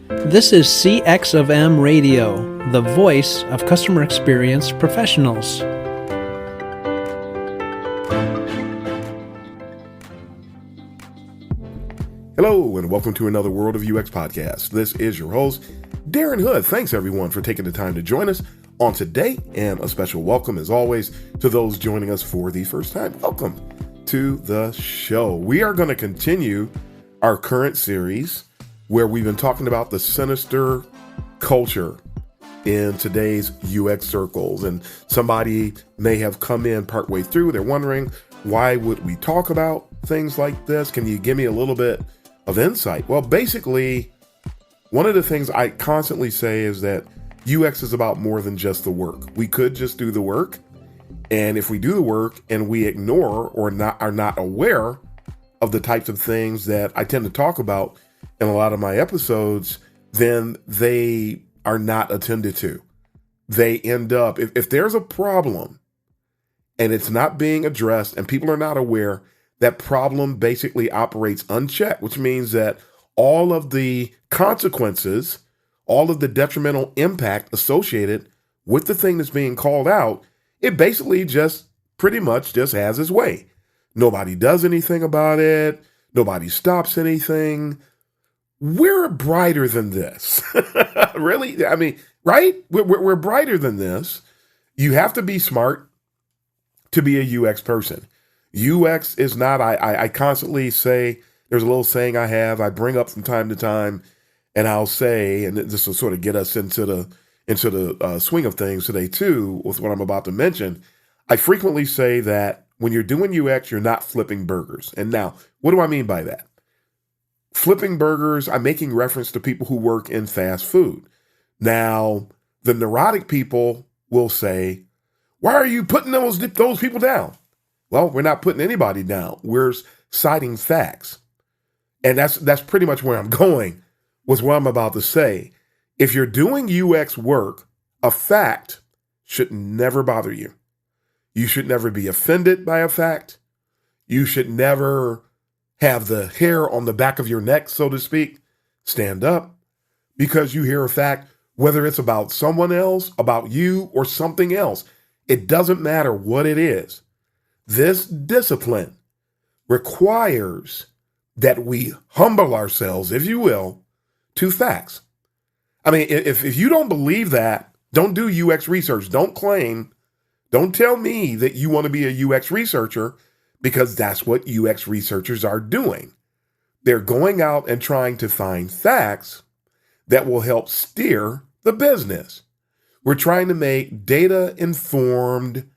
This is CX of M Radio, the voice of customer experience professionals. Hello, and welcome to another World of UX podcast. This is your host, Darren Hood. Thanks, everyone, for taking the time to join us on today, and a special welcome, as always, to those joining us for the first time. Welcome to the show. We are going to continue our current series where we've been talking about the sinister culture in today's UX circles. And somebody may have come in partway through. They're wondering, why would we talk about things like this? Can you give me a little bit of insight? Well, basically, one of the things I constantly say is that UX is about more than just the work. We could just do the work. And if we do the work and we ignore or are not aware of the types of things that I tend to talk about in a lot of my episodes, then they are not attended to. They end up, if there's a problem and it's not being addressed and people are not aware, that problem basically operates unchecked, which means that all of the consequences, all of the detrimental impact associated with the thing that's being called out, it basically just pretty much just has its way. Nobody does anything about it. Nobody stops anything. We're brighter than this. Really? I mean, right? We're brighter than this. You have to be smart to be a UX person. UX is not, I constantly say, there's a little saying I bring up from time to time, and I'll say, and this will sort of get us into the swing of things today too, with what I'm about to mention. I frequently say that when you're doing UX, you're not flipping burgers. And now, what do I mean by that? Flipping burgers, I'm making reference to people who work in fast food. Now, the neurotic people will say, why are you putting those people down? Well, we're not putting anybody down. We're citing facts. And that's pretty much where I'm going with what I'm about to say. If you're doing UX work, a fact should never bother you. You should never be offended by a fact. You should never have the hair on the back of your neck, so to speak, stand up because you hear a fact, whether it's about someone else, about you, or something else. It doesn't matter what it is. This discipline requires that we humble ourselves, if you will, to facts. I mean, if you don't believe that, don't do UX research. Don't tell me that you want to be a UX researcher, because that's what UX researchers are doing. They're going out and trying to find facts that will help steer the business. We're trying to make data-informed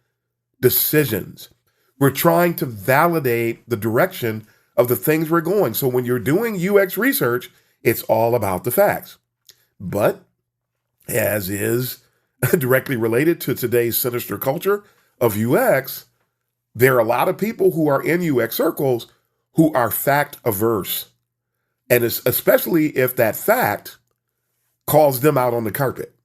decisions. We're trying to validate the direction of the things we're going. So when you're doing UX research, it's all about the facts. But as is directly related to today's sinister culture of UX, there are a lot of people who are in UX circles who are fact averse. And it's especially if that fact calls them out on the carpet.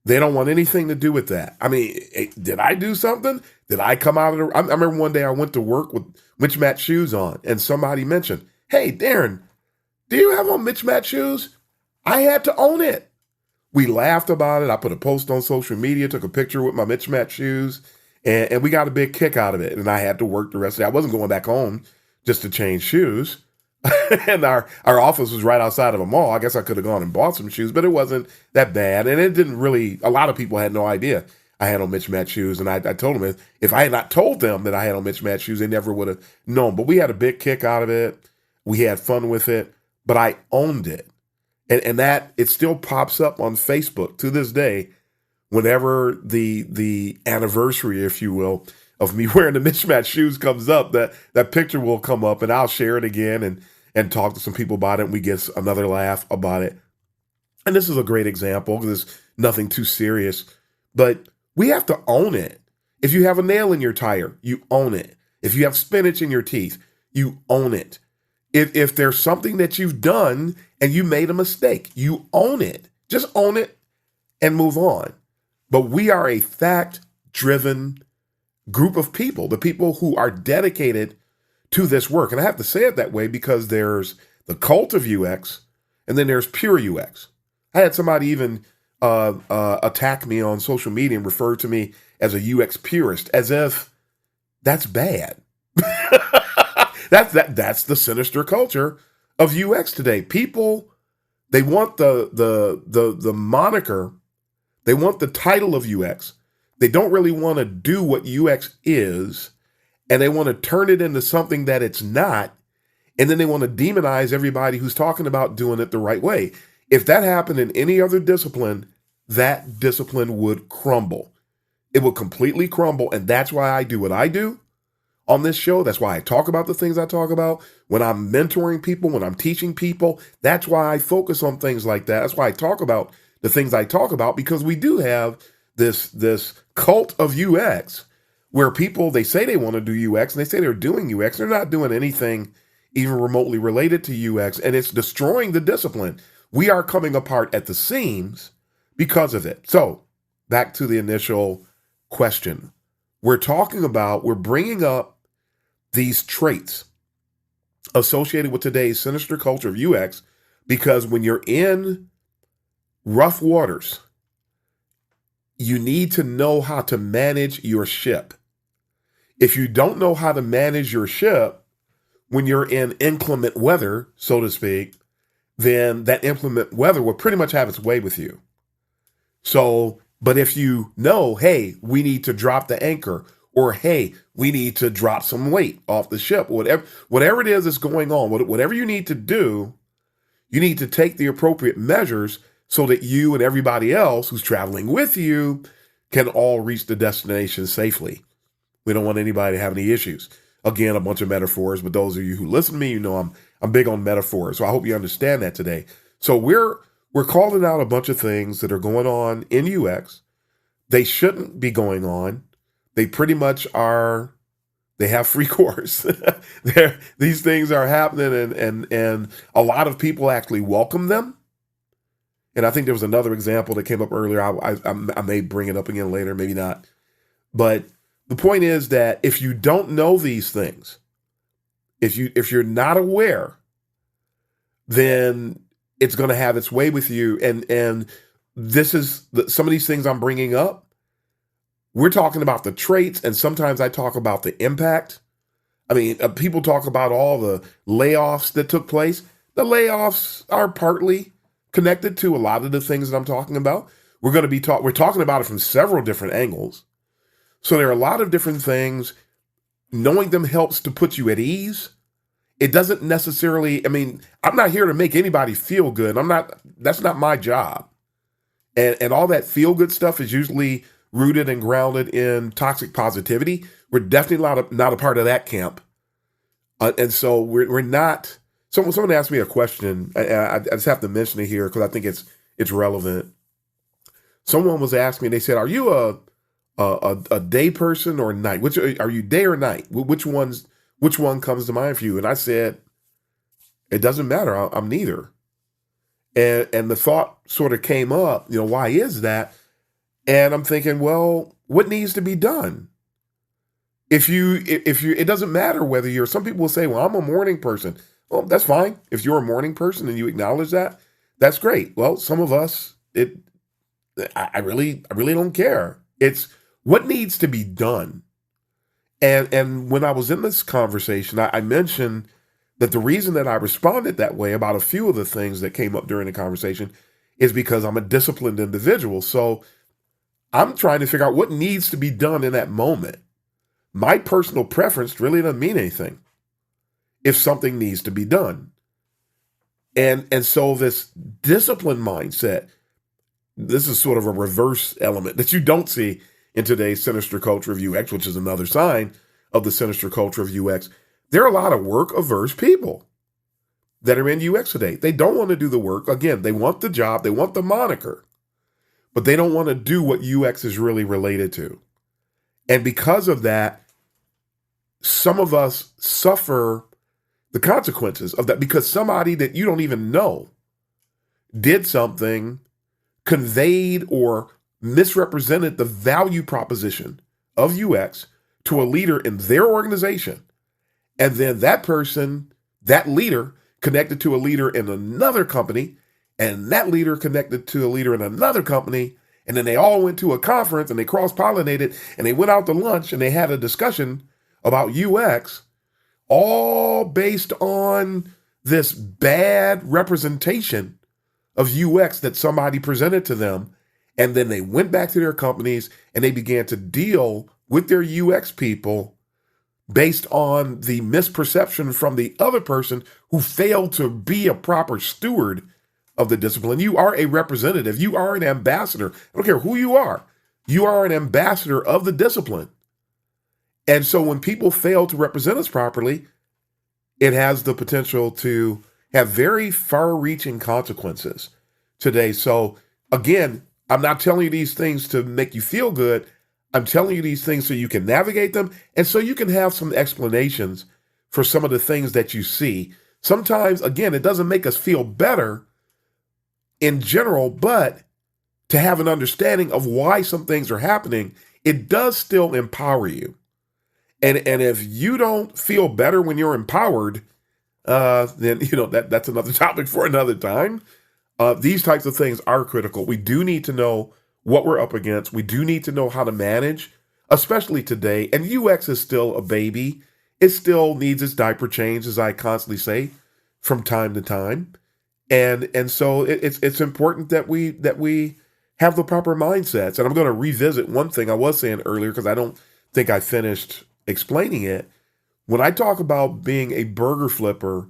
They don't want anything to do with that. I mean, did I do something? Did I come out of the... I remember one day I went to work with mismatched shoes on, and somebody mentioned, hey, Darren, do you have on mismatched shoes? I had to own it. We laughed about it. I put a post on social media, took a picture with my mismatched shoes, and we got a big kick out of it. And I had to work the rest of the day. I wasn't going back home just to change shoes. And our office was right outside of a mall. I guess I could have gone and bought some shoes, but it wasn't that bad. And it didn't really, a lot of people had no idea I had on mismatched shoes. And I told them if I had not told them that I had on mismatched shoes, they never would have known. But we had a big kick out of it. We had fun with it, but I owned it. And that, it still pops up on Facebook to this day. Whenever the anniversary, if you will, of me wearing the mismatched shoes comes up, that picture will come up, and I'll share it again and talk to some people about it, and we get another laugh about it. And this is a great example because it's nothing too serious, but we have to own it. If you have a nail in your tire, you own it. If you have spinach in your teeth, you own it. If there's something that you've done and you made a mistake, you own it. Just own it and move on. But we are a fact-driven group of people, the people who are dedicated to this work. And I have to say it that way because there's the cult of UX and then there's pure UX. I had somebody even attack me on social media and refer to me as a UX purist, as if that's bad. That's the sinister culture of UX today. People, they want the moniker, they want the title of UX. They don't really want to do what UX is, and they want to turn it into something that it's not, and then they want to demonize everybody who's talking about doing it the right way. If that happened in any other discipline, that discipline would crumble. It would completely crumble, and that's why I do what I do on this show. That's why I talk about the things I talk about when I'm mentoring people, when I'm teaching people. That's why I focus on things like that. That's why I talk about the things I talk about, because we do have this cult of UX where people, they say they want to do UX and they say they're doing UX. They're not doing anything even remotely related to UX, and it's destroying the discipline. We are coming apart at the seams because of it. So back to the initial question. We're bringing up these traits associated with today's sinister culture of UX, because when you're in rough waters, you need to know how to manage your ship. If you don't know how to manage your ship when you're in inclement weather, so to speak, then that inclement weather will pretty much have its way with you. So, but if you know, hey, we need to drop the anchor, or hey, we need to drop some weight off the ship, whatever it is that's going on, whatever you need to do, you need to take the appropriate measures so that you and everybody else who's traveling with you can all reach the destination safely. We don't want anybody to have any issues. Again, a bunch of metaphors, but those of you who listen to me, you know I'm big on metaphors. So I hope you understand that today. So we're calling out a bunch of things that are going on in UX. They shouldn't be going on. They pretty much are. They have free course. These things are happening, and a lot of people actually welcome them. And I think there was another example that came up earlier. I may bring it up again later, maybe not. But the point is that if you don't know these things, if you're not aware, then it's going to have its way with you. And this is some of these things I'm bringing up. We're talking about the traits, and sometimes I talk about the impact. I mean, people talk about all the layoffs that took place. The layoffs are partly connected to a lot of the things that I'm talking about. We're talking about it from several different angles. So there are a lot of different things. Knowing them helps to put you at ease. It doesn't necessarily, I mean, I'm not here to make anybody feel good. That's not my job. And all that feel good stuff is usually rooted and grounded in toxic positivity. We're definitely not a part of that camp. And so we're not. Someone asked me a question. I just have to mention it here because I think it's relevant. Someone was asking me, they said, "Are you a day person or night? Are you day or night? Which one comes to mind for you?" And I said, "It doesn't matter. I'm neither." And the thought sort of came up, why is that? And I'm thinking, well, what needs to be done? If it doesn't matter whether some people will say, well, I'm a morning person. Well, that's fine. If you're a morning person and you acknowledge that, that's great. Well, some of us, I really don't care. It's what needs to be done. And when I was in this conversation, I mentioned that the reason that I responded that way about a few of the things that came up during the conversation is because I'm a disciplined individual. So I'm trying to figure out what needs to be done in that moment. My personal preference really doesn't mean anything if something needs to be done. And so this discipline mindset, this is sort of a reverse element that you don't see in today's sinister culture of UX, which is another sign of the sinister culture of UX. There are a lot of work-averse people that are in UX today. They don't want to do the work. Again, they want the job, they want the moniker, but they don't want to do what UX is really related to. And because of that, some of us suffer the consequences of that because somebody that you don't even know did something, conveyed or misrepresented the value proposition of UX to a leader in their organization. And then that person, that leader, connected to a leader in another company, and that leader connected to a leader in another company, and then they all went to a conference and they cross-pollinated and they went out to lunch and they had a discussion about UX, all based on this bad representation of UX that somebody presented to them. And then they went back to their companies and they began to deal with their UX people based on the misperception from the other person who failed to be a proper steward of the discipline. You are a representative. You are an ambassador. I don't care who you are. You are an ambassador of the discipline. And so when people fail to represent us properly, it has the potential to have very far-reaching consequences today. So again, I'm not telling you these things to make you feel good. I'm telling you these things so you can navigate them and so you can have some explanations for some of the things that you see. Sometimes, again, it doesn't make us feel better in general, but to have an understanding of why some things are happening, it does still empower you. And if you don't feel better when you're empowered, then that's another topic for another time. These types of things are critical. We do need to know what we're up against. We do need to know how to manage, especially today. And UX is still a baby. It still needs its diaper change, as I constantly say, from time to time. And so it's important that we have the proper mindsets. And I'm going to revisit one thing I was saying earlier because I don't think I finished explaining it. When I talk about being a burger flipper,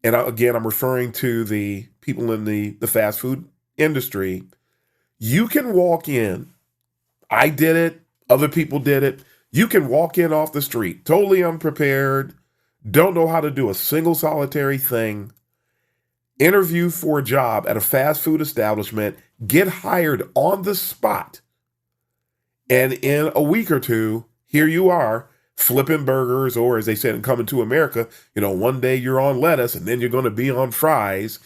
and again, I'm referring to the people in the fast food industry, you can walk in. I did it. Other people did it. You can walk in off the street, totally unprepared, don't know how to do a single solitary thing, interview for a job at a fast food establishment, get hired on the spot. And in a week or two, here you are flipping burgers, or as they said in Coming to America, one day you're on lettuce and then you're going to be on fries.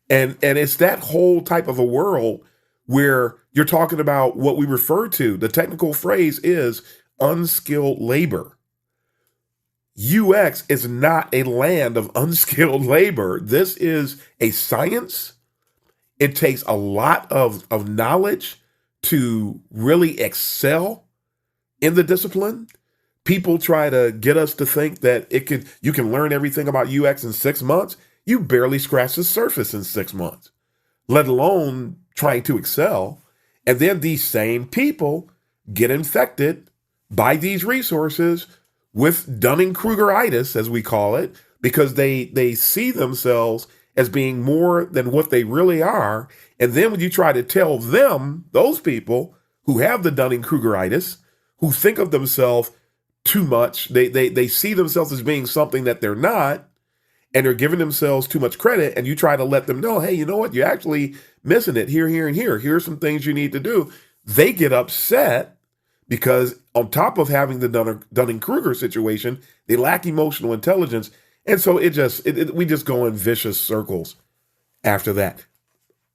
And it's that whole type of a world where you're talking about what we refer to, the technical phrase is unskilled labor. UX is not a land of unskilled labor. This is a science. It takes a lot of knowledge to really excel in the discipline. People try to get us to think that you can learn everything about UX in 6 months. You barely scratch the surface in 6 months, let alone trying to excel. And then these same people get infected by these resources with Dunning-Krugeritis, as we call it, because they see themselves as being more than what they really are. And then when you try to tell them, those people who have the Dunning-Krugeritis, who think of themselves too much, they see themselves as being something that they're not, and they're giving themselves too much credit, and you try to let them know, hey, you know what, you're actually missing it here, here, and here. Here's some things you need to do. They get upset because on top of having the Dunning-Kruger situation, they lack emotional intelligence. And so we just go in vicious circles after that.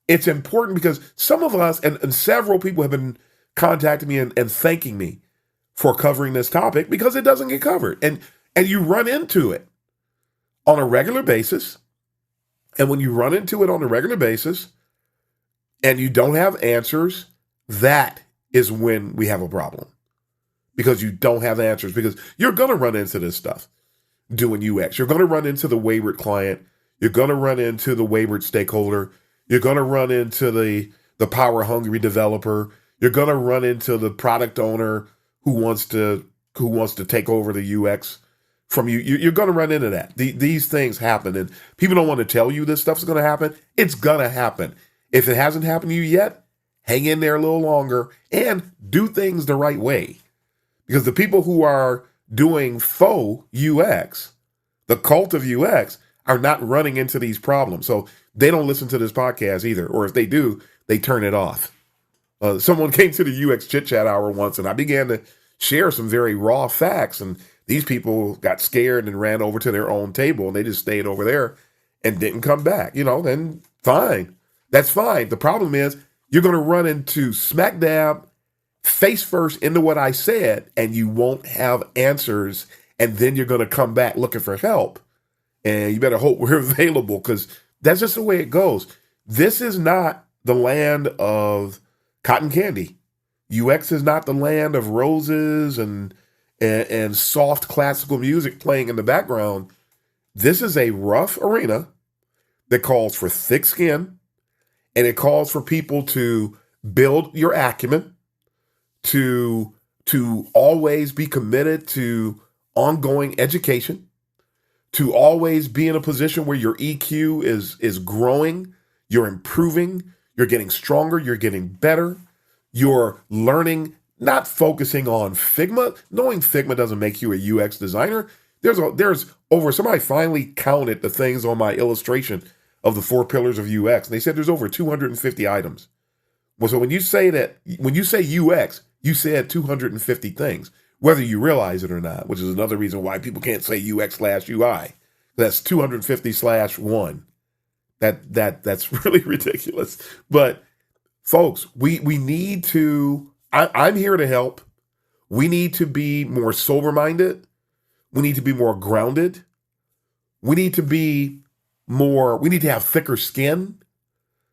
It's important because some of us, and several people have been contacting me and thanking me for covering this topic because it doesn't get covered. And you run into it on a regular basis. And when you run into it on a regular basis and you don't have answers, that is when we have a problem. Because you don't have answers, because you're going to run into this stuff doing UX. You're going to run into the wayward client. You're going to run into the wayward stakeholder. You're going to run into the power-hungry developer. You're going to run into the product owner who wants to take over the UX from you. You're going to run into that. These things happen, and people don't want to tell you this stuff's going to happen. It's going to happen. If it hasn't happened to you yet, hang in there a little longer and do things the right way. Because the people who are doing faux UX, the cult of UX, are not running into these problems. So they don't listen to this podcast either. Or if they do, they turn it off. Someone came to the UX Chit Chat Hour once, and I began to share some very raw facts. And these people got scared and ran over to their own table, and they just stayed over there and didn't come back. Then fine. That's fine. The problem is you're going to run into smack dab, face first into what I said, and you won't have answers. And then you're going to come back looking for help. And you better hope we're available, because that's just the way it goes. This is not the land of cotton candy. UX is not the land of roses and soft classical music playing in the background. This is a rough arena that calls for thick skin, and it calls for people to build your acumen, to always be committed to ongoing education, to always be in a position where your EQ is growing, you're improving, you're getting stronger, you're getting better, you're learning, not focusing on Figma. Knowing Figma doesn't make you a UX designer. There's over, somebody finally counted the things on my illustration of the 4 pillars of UX, and they said there's over 250 items. Well, so when you say UX, you said 250 things, whether you realize it or not, which is another reason why people can't say UX/UI. That's 250/1. That's really ridiculous. But folks, we need to, I'm here to help. We need to be more sober-minded. We need to be more grounded. We need to have thicker skin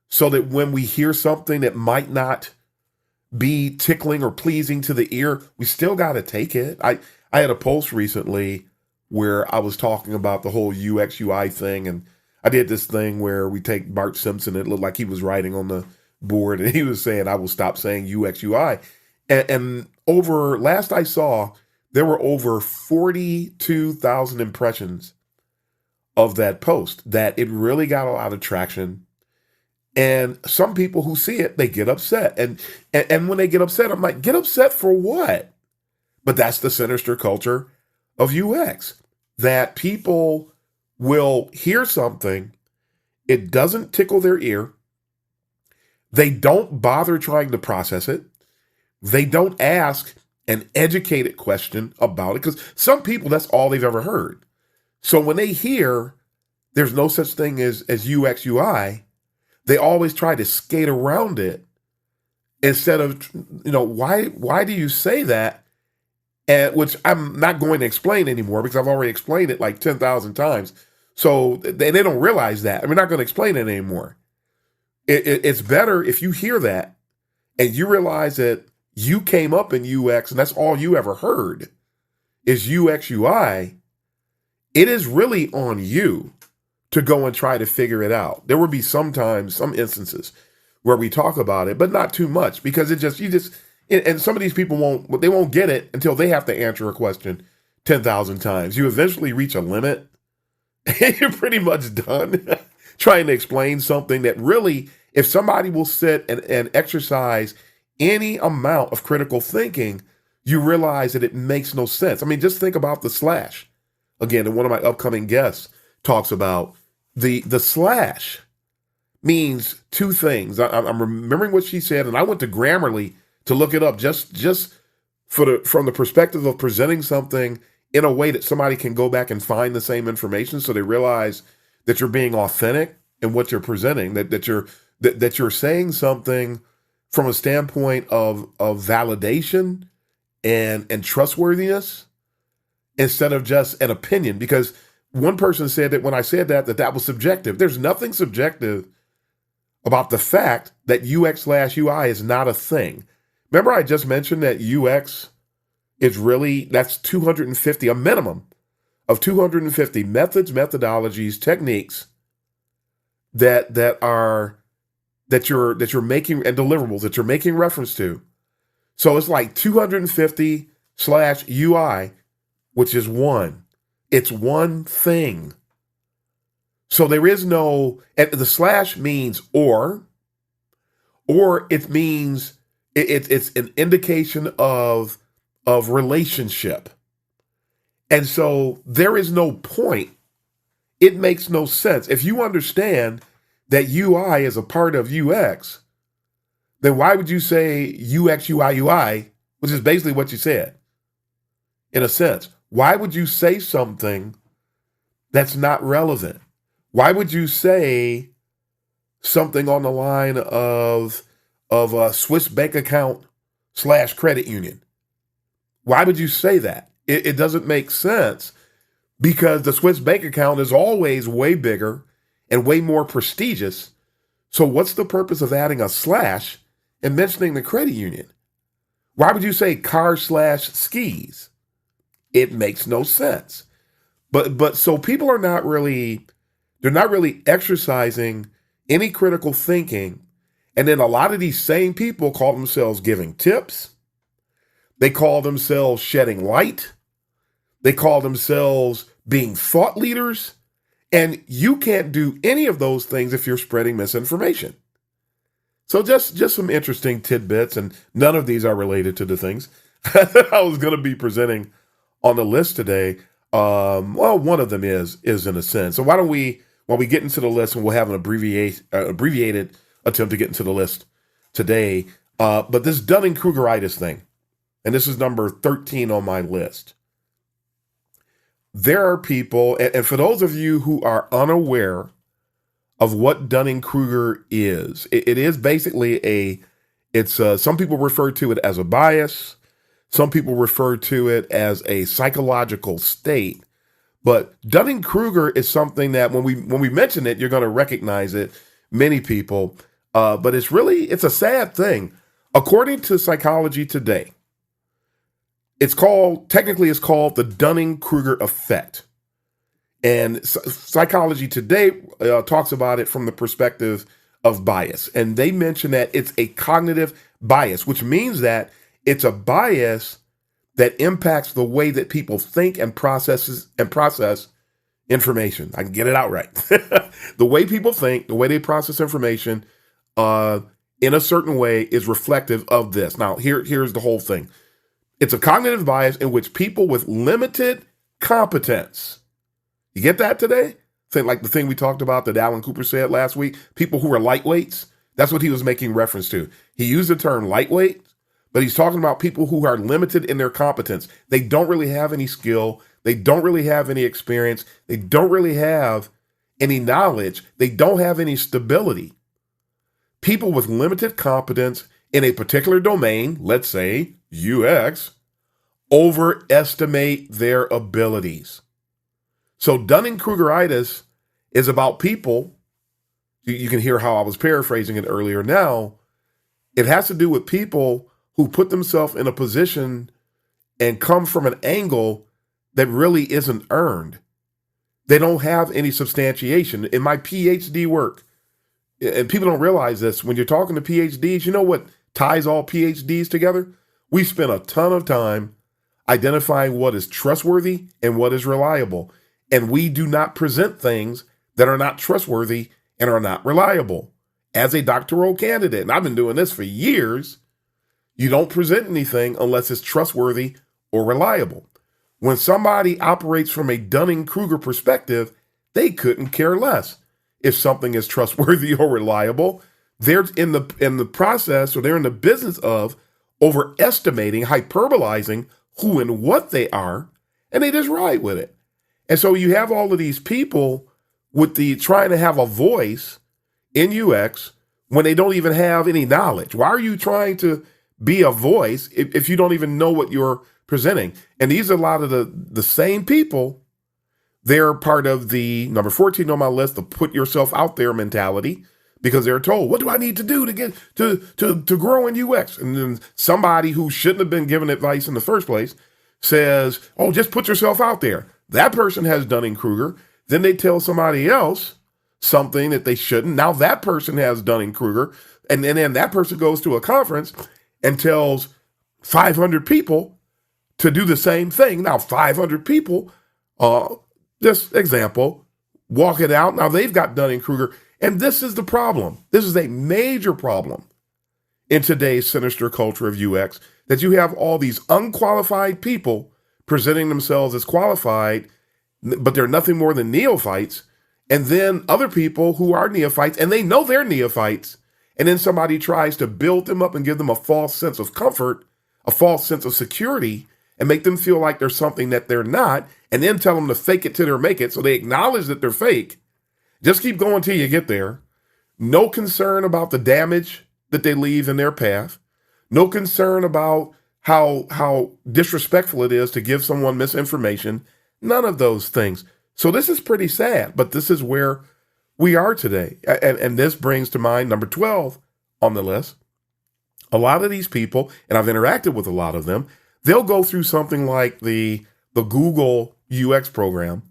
so that when we hear something that might not be tickling or pleasing to the ear, we still got to take it. I had a post recently where I was talking about the whole UX UI thing, and I did this thing where we take Bart Simpson, it looked like he was writing on the board, and he was saying, I will stop saying UX UI. And over, last I saw, there were over 42,000 impressions of that post, that it really got a lot of traction. And some people who see it, they get upset. And when they get upset, I'm like, get upset for what? But that's the sinister culture of UX, that people will hear something, it doesn't tickle their ear, they don't bother trying to process it, they don't ask an educated question about it, because some people, that's all they've ever heard. So when they hear there's no such thing as UX UI, they always try to skate around it instead of, why do you say that? And which I'm not going to explain anymore because I've already explained it like 10,000 times. So they don't realize that. And we're not going to explain it anymore. It's better if you hear that and you realize that you came up in UX and that's all you ever heard is UX UI. It is really on you to go and try to figure it out. There will be some instances where we talk about it, but not too much because and some of these people won't get it until they have to answer a question 10,000 times. You eventually reach a limit and you're pretty much done trying to explain something that really, if somebody will sit and exercise any amount of critical thinking, you realize that it makes no sense. I mean, just think about the slash. Again, and one of my upcoming guests talks about the slash means two things. I'm remembering what she said, and I went to Grammarly to look it up just from the perspective of presenting something in a way that somebody can go back and find the same information, so they realize that you're being authentic in what you're presenting, that you're saying something from a standpoint of validation and trustworthiness instead of just an opinion. Because one person said that when I said that was subjective. There's nothing subjective about the fact that UX/UI is not a thing. Remember I just mentioned that UX is that's 250, a minimum of 250 methods, methodologies, techniques that you're making, and deliverables that you're making reference to. So it's like 250/UI, which is one. It's one thing. So there is no, and the slash means or it means it's an indication of relationship. And so there is no point. It makes no sense. If you understand that UI is a part of UX, then why would you say UX/UI, which is basically what you said, in a sense? Why would you say something that's not relevant? Why would you say something on the line of a Swiss bank account / credit union? Why would you say that? It doesn't make sense, because the Swiss bank account is always way bigger and way more prestigious So what's the purpose of adding a slash and mentioning the credit union? Why would you say car/skis? It makes no sense. But so people are not really, they're not really exercising any critical thinking. And then a lot of these same people call themselves giving tips. They call themselves shedding light. They call themselves being thought leaders. And you can't do any of those things if you're spreading misinformation. So just some interesting tidbits, and none of these are related to the things I was going to be presenting on the list today. Well, one of them is in a sense. So why don't we, while we get into the list, and we'll have an abbreviated attempt to get into the list today. But this Dunning-Krugeritis thing, and this is number 13 on my list. There are people, and for those of you who are unaware of what Dunning-Kruger is, it is basically some people refer to it as a bias. Some people refer to it as a psychological state. But Dunning-Kruger is something that when we mention it, you're going to recognize it, many people. But it's a sad thing. According to Psychology Today, it's called the Dunning-Kruger effect. And Psychology Today talks about it from the perspective of bias. And they mention that it's a cognitive bias, which means that it's a bias that impacts the way that people think and process information. I can get it out right. The way people think, the way they process information in a certain way is reflective of this. Now, here's the whole thing. It's a cognitive bias in which people with limited competence, you get that today? Think like the thing we talked about that Alan Cooper said last week, people who are lightweights, that's what he was making reference to. He used the term lightweight, but he's talking about people who are limited in their competence. They don't really have any skill. They don't really have any experience. They don't really have any knowledge. They don't have any stability. People with limited competence in a particular domain, let's say UX, overestimate their abilities. So Dunning-Krugeritis is about people. You can hear how I was paraphrasing it earlier now. It has to do with people who put themselves in a position and come from an angle that really isn't earned. They don't have any substantiation. In my PhD work, and people don't realize this, when you're talking to PhDs, you know what ties all PhDs together? We spend a ton of time identifying what is trustworthy and what is reliable. And we do not present things that are not trustworthy and are not reliable. As a doctoral candidate, and I've been doing this for years, you don't present anything unless it's trustworthy or reliable. When somebody operates from a Dunning-Kruger perspective, they couldn't care less if something is trustworthy or reliable. They're in the process, or they're in the business of overestimating, hyperbolizing who and what they are, and they just ride with it. And so you have all of these people with the trying to have a voice in UX when they don't even have any knowledge. Why are you trying to be a voice if you don't even know what you're presenting? And these are a lot of the same people. They're part of the number 14 on my list, the put yourself out there mentality, because they're told, what do I need to do to get to grow in UX? And then somebody who shouldn't have been given advice in the first place says, oh, just put yourself out there. That person has Dunning-Kruger. Then they tell somebody else something that they shouldn't. Now that person has Dunning-Kruger. And then that person goes to a conference and tells 500 people to do the same thing. Now 500 people, this example, walk it out. Now they've got Dunning-Kruger. And this is the problem. This is a major problem in today's sinister culture of UX, that you have all these unqualified people presenting themselves as qualified, but they're nothing more than neophytes. And then other people who are neophytes, and they know they're neophytes. And then somebody tries to build them up and give them a false sense of comfort, a false sense of security, and make them feel like they're something that they're not, and then tell them to fake it till they make it. So they acknowledge that they're fake. Just keep going till you get there. No concern about the damage that they leave in their path. No concern about how disrespectful it is to give someone misinformation. None of those things. So this is pretty sad, but this is where we are today. And this brings to mind number 12 on the list. A lot of these people, and I've interacted with a lot of them, they'll go through something like the Google UX program.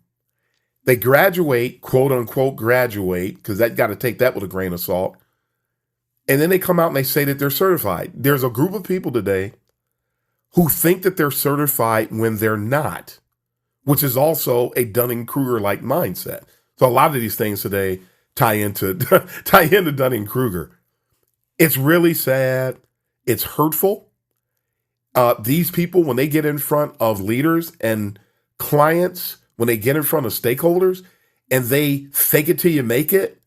They graduate, quote unquote, graduate, because that got to take that with a grain of salt. And then they come out and they say that they're certified. There's a group of people today who think that they're certified when they're not, which is also a Dunning-Kruger-like mindset. So a lot of these things today tie into Dunning-Kruger. It's really sad. It's hurtful. These people, when they get in front of leaders and clients, when they get in front of stakeholders and they fake it till you make it,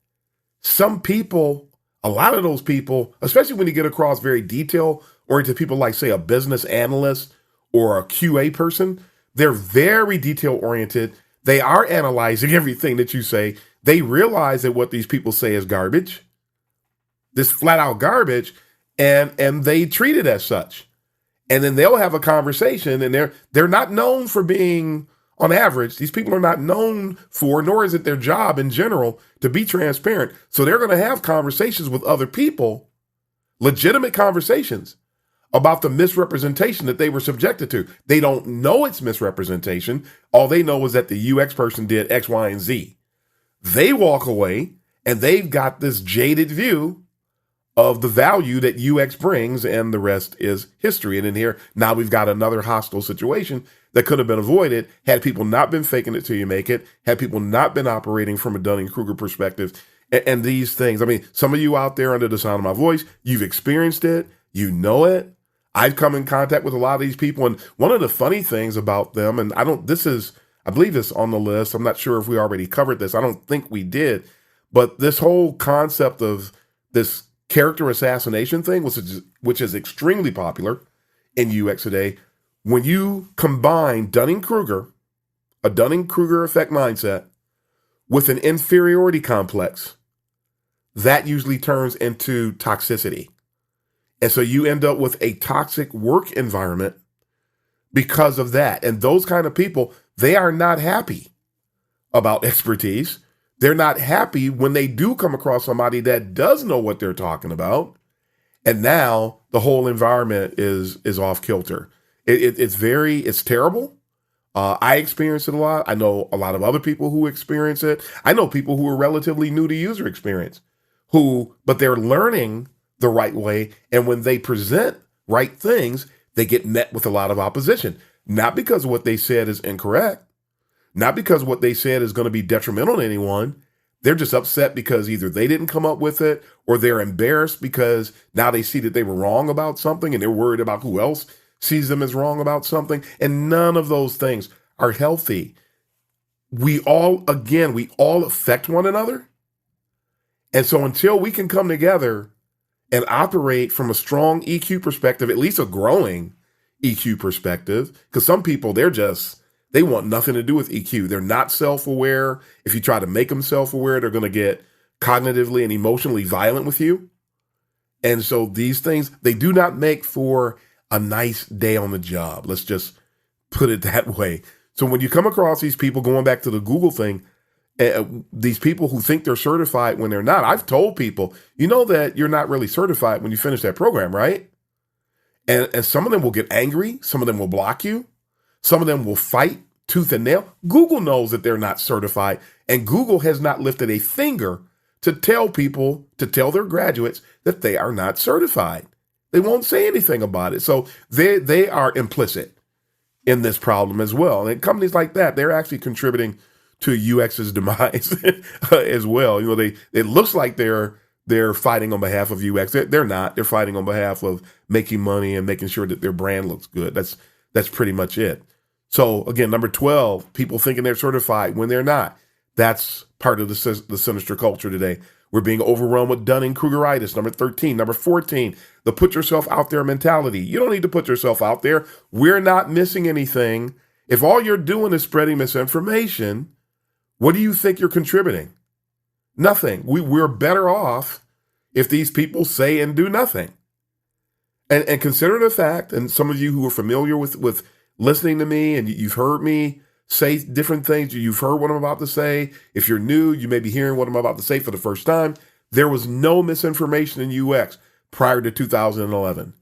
some people, a lot of those people, especially when you get across very detail-oriented people like, say, a business analyst or a QA person, they're very detail-oriented. They are analyzing everything that you say. They realize that what these people say is garbage, this flat-out garbage, and they treat it as such. And then they'll have a conversation, and they're not known for being, on average, these people are not known for, nor is it their job in general, to be transparent. So they're going to have conversations with other people, legitimate conversations, about the misrepresentation that they were subjected to. They don't know it's misrepresentation. All they know is that the UX person did X, Y, and Z. They walk away, and they've got this jaded view of the value that UX brings, and the rest is history. And in here, now we've got another hostile situation that could have been avoided had people not been faking it till you make it, had people not been operating from a Dunning-Kruger perspective. And these things, I mean, some of you out there under the sound of my voice, you've experienced it, you know it. I've come in contact with a lot of these people. And one of the funny things about them, and I believe it's on the list. I'm not sure if we already covered this. I don't think we did. But this whole concept of this character assassination thing, which is extremely popular in UX today, when you combine Dunning-Kruger, a Dunning-Kruger effect mindset, with an inferiority complex, that usually turns into toxicity. And so you end up with a toxic work environment because of that. And those kind of people, they are not happy about expertise. They're not happy when they do come across somebody that does know what they're talking about. And now the whole environment is off kilter. It's terrible. I experience it a lot. I know a lot of other people who experience it. I know people who are relatively new to user experience but they're learning the right way. And when they present right things, they get met with a lot of opposition, not because what they said is incorrect, not because what they said is going to be detrimental to anyone. They're just upset because either they didn't come up with it, or they're embarrassed because now they see that they were wrong about something and they're worried about who else sees them as wrong about something. And none of those things are healthy. We all affect one another. And so until we can come together and operate from a strong EQ perspective, at least a growing EQ perspective, because some people, they want nothing to do with EQ. They're not self-aware. If you try to make them self-aware, they're going to get cognitively and emotionally violent with you. And so these things, they do not make for a nice day on the job. Let's just put it that way. So when you come across these people, going back to the Google thing, these people who think they're certified when they're not, I've told people, you know that you're not really certified when you finish that program, right? And some of them will get angry. Some of them will block you. Some of them will fight tooth and nail. Google knows that they're not certified, and Google has not lifted a finger to tell people, to tell their graduates that they are not certified. They won't say anything about it. So they are implicit in this problem as well. And companies like that, they're actually contributing to UX's demise as well. You know, it looks like they're fighting on behalf of UX. They're not. They're fighting on behalf of making money and making sure that their brand looks good. That's pretty much it. So again, number 12, people thinking they're certified when they're not. That's part of the sinister culture today. We're being overrun with Dunning-Krugeritis. Number 13. Number 14, the put yourself out there mentality. You don't need to put yourself out there. We're not missing anything. If all you're doing is spreading misinformation, what do you think you're contributing? Nothing. We're better off if these people say and do nothing. And consider the fact, and some of you who are familiar with listening to me, and you've heard me say different things. You've heard what I'm about to say. If you're new, you may be hearing what I'm about to say for the first time. There was no misinformation in UX prior to 2011,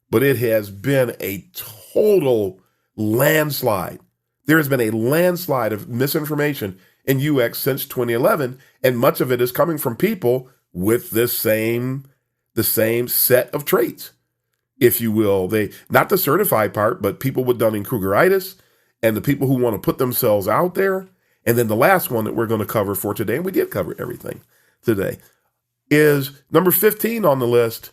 but it has been a total landslide. There has been a landslide of misinformation in UX since 2011, and much of it is coming from people with the same set of traits, if you will. They, not the certified part, but people with Dunning-Krugeritis and the people who want to put themselves out there. And then the last one that we're going to cover for today, and we did cover everything today, is number 15 on the list.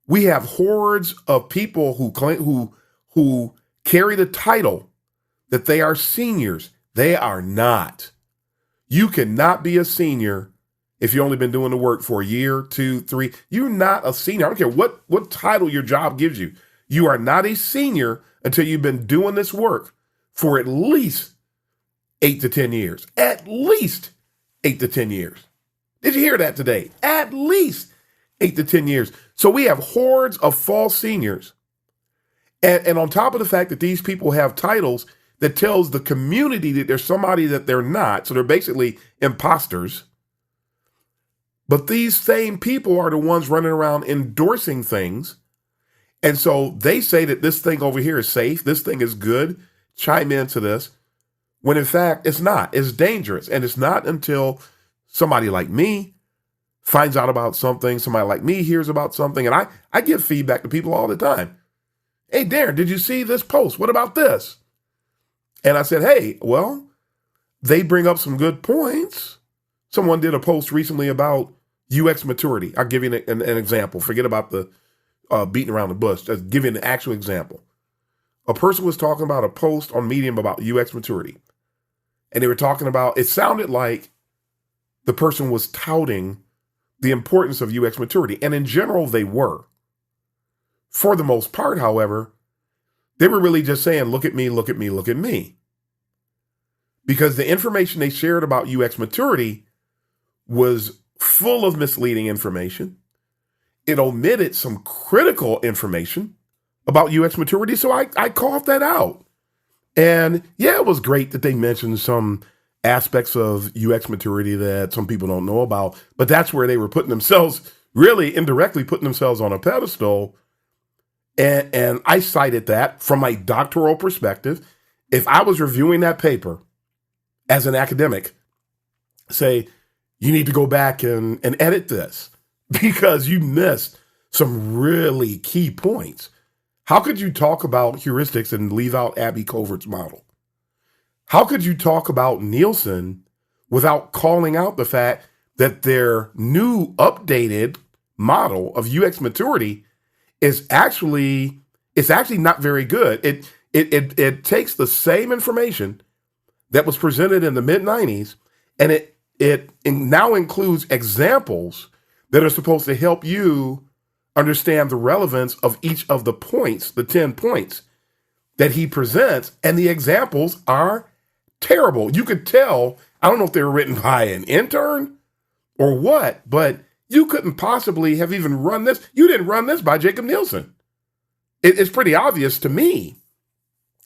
We have hordes of people who claim, who carry the title that they are seniors. They are not. You cannot be a senior if you've only been doing the work for a year, 2, 3. You're not a senior. I don't care what title your job gives you. You are not a senior until you've been doing this work for at least 8 to 10 years. At least 8 to 10 years. Did you hear that today? At least 8 to 10 years. So we have hordes of false seniors. And on top of the fact that these people have titles that tells the community that there's somebody that they're not. So they're basically imposters. But these same people are the ones running around endorsing things. And so they say that this thing over here is safe. This thing is good. Chime into this. When in fact, it's not. It's dangerous. And it's not until somebody like me finds out about something, somebody like me hears about something. And I give feedback to people all the time. Hey, Darren, did you see this post? What about this? And I said, hey, well, they bring up some good points. Someone did a post recently about UX maturity. I'll give you an example. Forget about the beating around the bush. Just give you an actual example. A person was talking about a post on Medium about UX maturity. And they were talking about, it sounded like the person was touting the importance of UX maturity. And in general, they were. For the most part, however, they were really just saying, look at me, look at me, look at me. Because the information they shared about UX maturity was full of misleading information. It omitted some critical information about UX maturity, so I coughed that out. And yeah, it was great that they mentioned some aspects of UX maturity that some people don't know about, but that's where they were putting themselves, really indirectly putting themselves on a pedestal. And I cited that from my doctoral perspective. If I was reviewing that paper as an academic, say, you need to go back and edit this because you missed some really key points. How could you talk about heuristics and leave out Abby Covert's model? How could you talk about Nielsen without calling out the fact that their new updated model of UX maturity is actually not very good. It takes the same information that was presented in the mid-90s, and it now includes examples that are supposed to help you understand the relevance of each of the points, the 10 points that he presents, and the examples are terrible. You could tell, I don't know if they were written by an intern or what, but you couldn't possibly have even run this. You didn't run this by Jacob Nielsen. It's pretty obvious to me.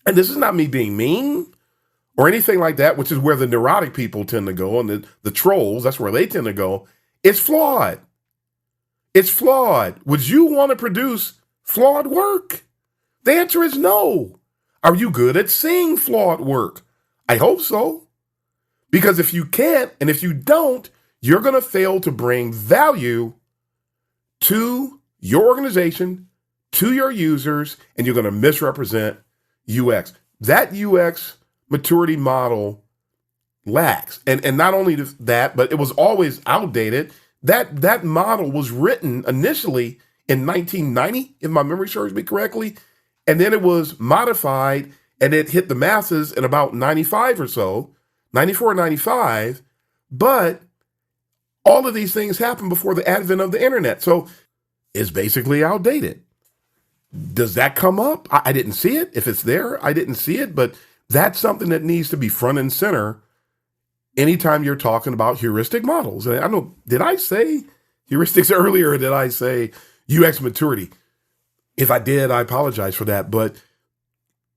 And this is not me being mean or anything like that, which is where the neurotic people tend to go, and the trolls, that's where they tend to go. It's flawed. It's flawed. Would you want to produce flawed work? The answer is no. Are you good at seeing flawed work? I hope so. Because if you can't, and if you don't, you're going to fail to bring value to your organization, to your users, and you're going to misrepresent UX. That UX maturity model lacks. And not only that, but it was always outdated. That model was written initially in 1990, if my memory serves me correctly, and then it was modified and it hit the masses in about 95 or so, 94, 95, but all of these things happened before the advent of the internet. So it's basically outdated. Does that come up? I didn't see it. If it's there, I didn't see it, but that's something that needs to be front and center anytime you're talking about heuristic models. And I know, did I say heuristics earlier or did I say UX maturity? If I did, I apologize for that. But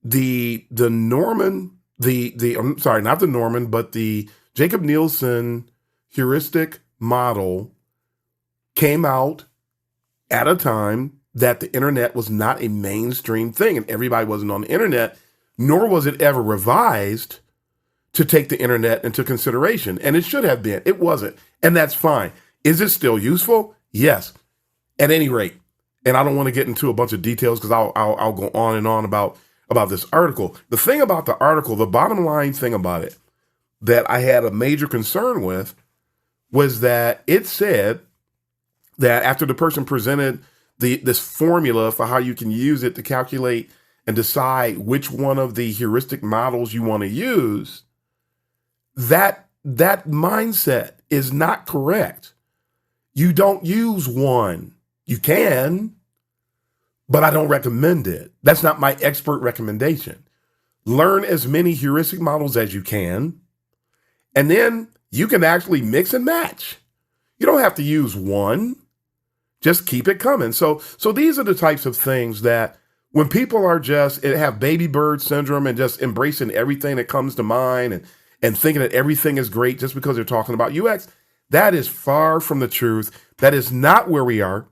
the Norman I'm sorry, not the Norman, but the Jacob Nielsen heuristic model came out at a time that the internet was not a mainstream thing and everybody wasn't on the internet, nor was it ever revised to take the internet into consideration. And it should have been. It wasn't. And that's fine. Is it still useful? Yes. At any rate, and I don't want to get into a bunch of details because I'll go on and on about this article. The thing about the article, the bottom line thing about it that I had a major concern with was that it said that after the person presented this formula for how you can use it to calculate and decide which one of the heuristic models you want to use, that mindset is not correct. You don't use one. You can, but I don't recommend it. That's not my expert recommendation. Learn as many heuristic models as you can, and then you can actually mix and match. You don't have to use one. Just keep it coming. So these are the types of things that when people are just have baby bird syndrome and just embracing everything that comes to mind and thinking that everything is great just because they're talking about UX, that is far from the truth. That is not where we are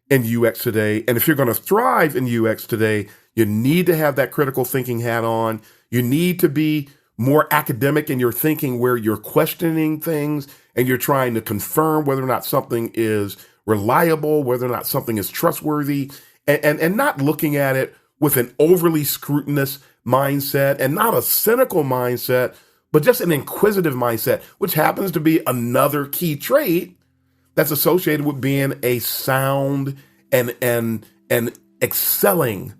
in UX today. And if you're going to thrive in UX today, you need to have that critical thinking hat on. You need to be more academic in your thinking where you're questioning things and you're trying to confirm whether or not something is reliable, whether or not something is trustworthy, and not looking at it with an overly scrutinous mindset and not a cynical mindset, but just an inquisitive mindset, which happens to be another key trait that's associated with being a sound and excelling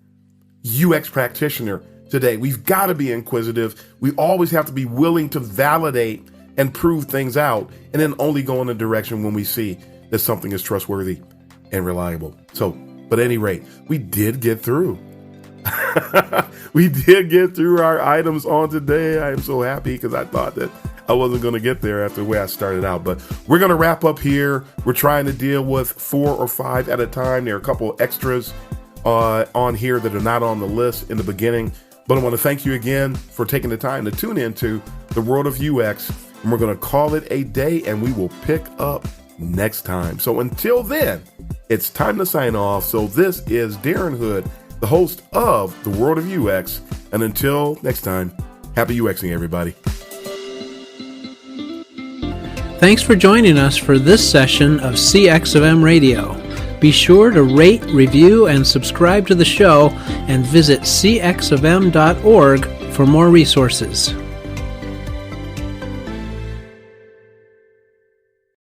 UX practitioner today. We've got to be inquisitive. We always have to be willing to validate and prove things out, and then only go in a direction when we see that something is trustworthy and reliable. So, but at any rate, we did get through. We did get through our items on today. I am so happy because I thought that I wasn't going to get there after the way I started out. But we're going to wrap up here. We're trying to deal with 4 or 5 at a time. There are a couple of extras on here that are not on the list in the beginning. But I want to thank you again for taking the time to tune into the world of UX. And we're going to call it a day, and we will pick up next time. So until then, it's time to sign off. So this is Darren Hood, the host of The World of UX. And until next time, happy UXing, everybody. Thanks for joining us for this session of CX of M Radio. Be sure to rate, review, and subscribe to the show, and visit cxofm.org for more resources.